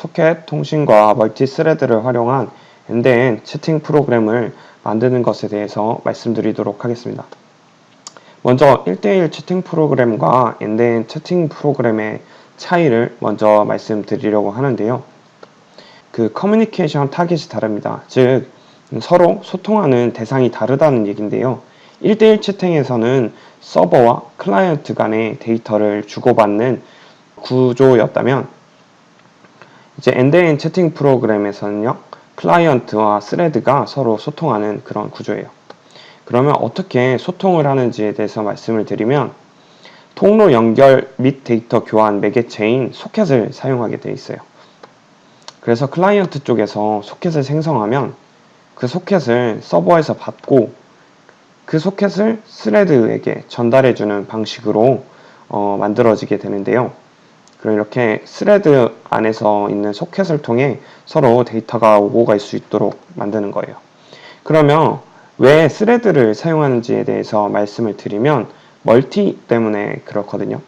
소켓 통신과 멀티 스레드를 활용한 엔드엔드 채팅 프로그램을 만드는 것에 대해서 말씀드리도록 하겠습니다. 먼저 1대1 채팅 프로그램과 엔드엔드 채팅 프로그램의 차이를 먼저 말씀드리려고 하는데요. 그 커뮤니케이션 타깃이 다릅니다. 즉 서로 소통하는 대상이 다르다는 얘기인데요. 1대1 채팅에서는 서버와 클라이언트 간의 데이터를 주고받는 구조였다면 이제 엔드엔드 채팅 프로그램에서는요, 클라이언트와 스레드가 서로 소통하는 그런 구조예요. 그러면 어떻게 소통을 하는지에 대해서 말씀을 드리면 통로 연결 및 데이터 교환 매개체인 소켓을 사용하게 되어 있어요. 그래서 클라이언트 쪽에서 소켓을 생성하면 그 소켓을 서버에서 받고 그 소켓을 스레드에게 전달해주는 방식으로 만들어지게 되는데요. 그럼 이렇게 스레드 안에서 있는 소켓을 통해 서로 데이터가 오고 갈 수 있도록 만드는 거예요. 그러면 왜 스레드를 사용하는지에 대해서 말씀을 드리면 멀티 때문에 그렇거든요.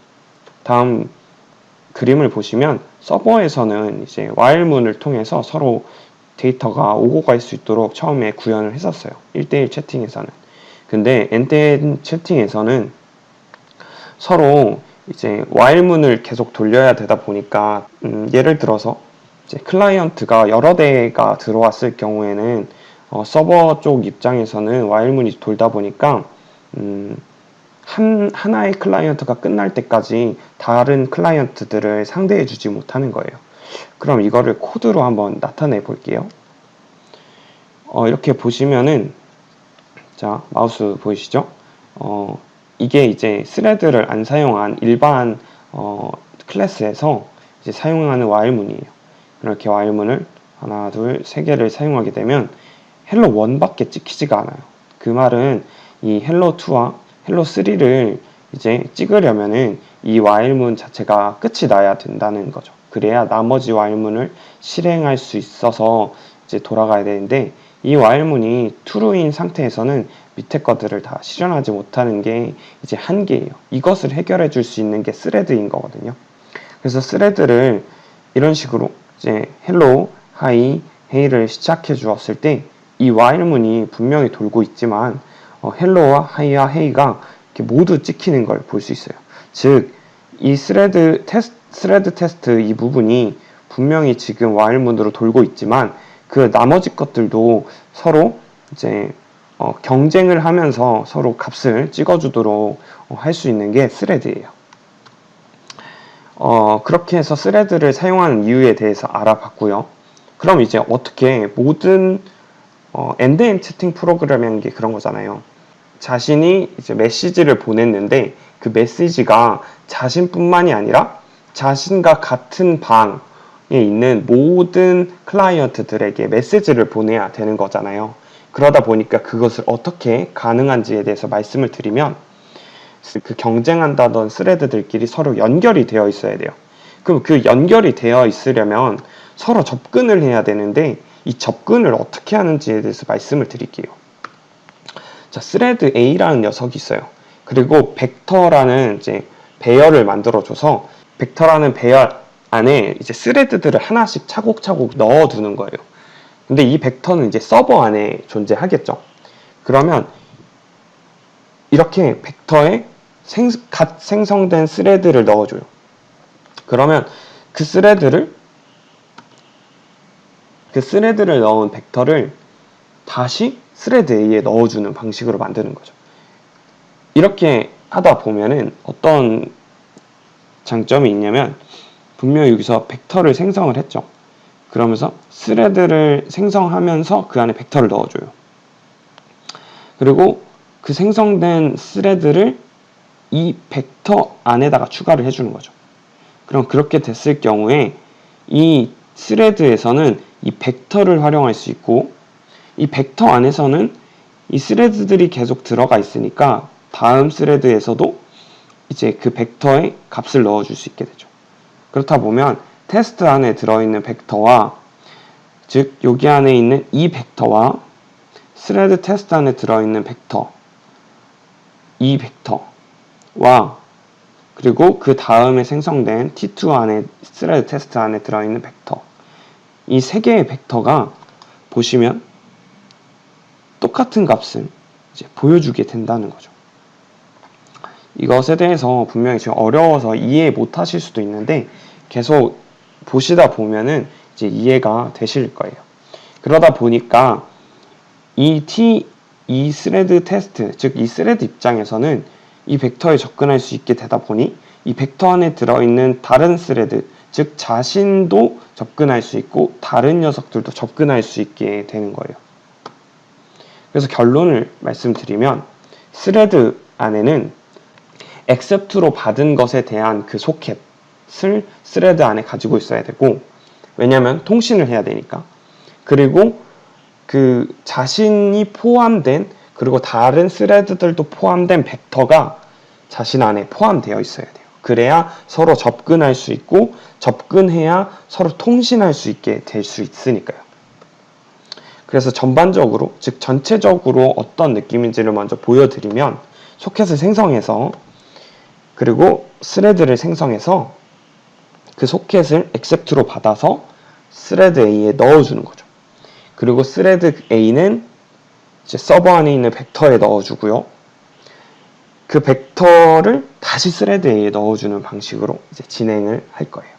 다음 그림을 보시면 서버에서는 이제 while문을 통해서 서로 데이터가 오고 갈 수 있도록 처음에 구현을 했었어요. 1대1 채팅에서는. 근데 엔드엔드 채팅에서는 서로 이제 while문을 계속 돌려야 되다 보니까 예를 들어서 이제 클라이언트가 여러 대가 들어왔을 경우에는 서버 쪽 입장에서는 while문이 돌다 보니까 하나의 클라이언트가 끝날 때까지 다른 클라이언트들을 상대해 주지 못하는 거예요. 그럼 이거를 코드로 한번 나타내 볼게요. 이렇게 보시면은 자, 마우스 보이시죠? 이게 이제 스레드를 안 사용한 일반 클래스에서 이제 사용하는 while문이에요. 이렇게 while문을 하나, 둘, 세 개를 사용하게 되면 hello1밖에 찍히지가 않아요. 그 말은 이 hello2와 hello3를 이제 찍으려면은 이 while문 자체가 끝이 나야 된다는 거죠. 그래야 나머지 while문을 실행할 수 있어서 이제 돌아가야 되는데 이 while문이 true인 상태에서는 밑에 것들을 다 실현하지 못하는 게 이제 한계예요. 이것을 해결해 줄 수 있는 게 스레드인 거거든요. 그래서 스레드를 이런 식으로 이제 hello, hi, hey를 시작해 주었을 때 이 while문이 분명히 돌고 있지만 hello와 hi와 hey가 이렇게 모두 찍히는 걸 볼 수 있어요. 즉, 이 스레드 테스트 이 부분이 분명히 지금 while문으로 돌고 있지만 그 나머지 것들도 서로 이제 경쟁을 하면서 서로 값을 찍어주도록 할 수 있는 게 스레드예요. 그렇게 해서 스레드를 사용하는 이유에 대해서 알아봤고요. 그럼 이제 어떻게 모든 엔드엔드 채팅 프로그램이라는 게 그런 거잖아요. 자신이 이제 메시지를 보냈는데 그 메시지가 자신뿐만이 아니라 자신과 같은 방에 있는 모든 클라이언트들에게 메시지를 보내야 되는 거잖아요. 그러다 보니까 그것을 어떻게 가능한지에 대해서 말씀을 드리면 그 경쟁한다던 스레드들끼리 서로 연결이 되어 있어야 돼요. 그럼 그 연결이 되어 있으려면 서로 접근을 해야 되는데 이 접근을 어떻게 하는지에 대해서 말씀을 드릴게요. 자, 스레드 A라는 녀석이 있어요. 그리고 벡터라는 이제 배열을 만들어줘서 벡터라는 배열 안에 이제 스레드들을 하나씩 차곡차곡 넣어두는 거예요. 근데 이 벡터는 이제 서버 안에 존재하겠죠. 그러면 이렇게 벡터에 갓 생성된 스레드를 넣어줘요. 그러면 그 스레드를 넣은 벡터를 다시 스레드 A에 넣어주는 방식으로 만드는 거죠. 이렇게 하다 보면은 어떤 장점이 있냐면 분명히 여기서 벡터를 생성을 했죠. 그러면서 스레드를 생성하면서 그 안에 벡터를 넣어줘요. 그리고 그 생성된 스레드를 이 벡터 안에다가 추가를 해주는 거죠. 그럼 그렇게 됐을 경우에 이 스레드에서는 이 벡터를 활용할 수 있고 이 벡터 안에서는 이 스레드들이 계속 들어가 있으니까 다음 스레드에서도 이제 그 벡터에 값을 넣어줄 수 있게 되죠. 그렇다 보면 테스트 안에 들어있는 벡터와 즉 여기 안에 있는 이 벡터와 스레드 테스트 안에 들어있는 벡터 이 벡터와 그리고 그 다음에 생성된 T2 안에 스레드 테스트 안에 들어있는 벡터 이 세 개의 벡터가 보시면 똑같은 값을 이제 보여주게 된다는 거죠. 이것에 대해서 분명히 지금 어려워서 이해 못 하실 수도 있는데 계속 보시다 보면은 이제 이해가 되실 거예요. 그러다 보니까 이 스레드 테스트, 즉 이 스레드 입장에서는 이 벡터에 접근할 수 있게 되다 보니 이 벡터 안에 들어있는 다른 스레드, 즉 자신도 접근할 수 있고 다른 녀석들도 접근할 수 있게 되는 거예요. 그래서 결론을 말씀드리면 스레드 안에는 accept로 받은 것에 대한 그 소켓을 스레드 안에 가지고 있어야 되고, 왜냐면 통신을 해야 되니까. 그리고 그 자신이 포함된, 그리고 다른 스레드들도 포함된 벡터가 자신 안에 포함되어 있어야 돼요. 그래야 서로 접근할 수 있고, 접근해야 서로 통신할 수 있게 될 수 있으니까요. 그래서 전반적으로, 즉 전체적으로 어떤 느낌인지를 먼저 보여드리면, 소켓을 생성해서, 그리고 스레드를 생성해서 그 소켓을 accept로 받아서 스레드 A에 넣어주는 거죠. 그리고 스레드 A는 이제 서버 안에 있는 벡터에 넣어주고요. 그 벡터를 다시 스레드 A에 넣어주는 방식으로 이제 진행을 할 거예요.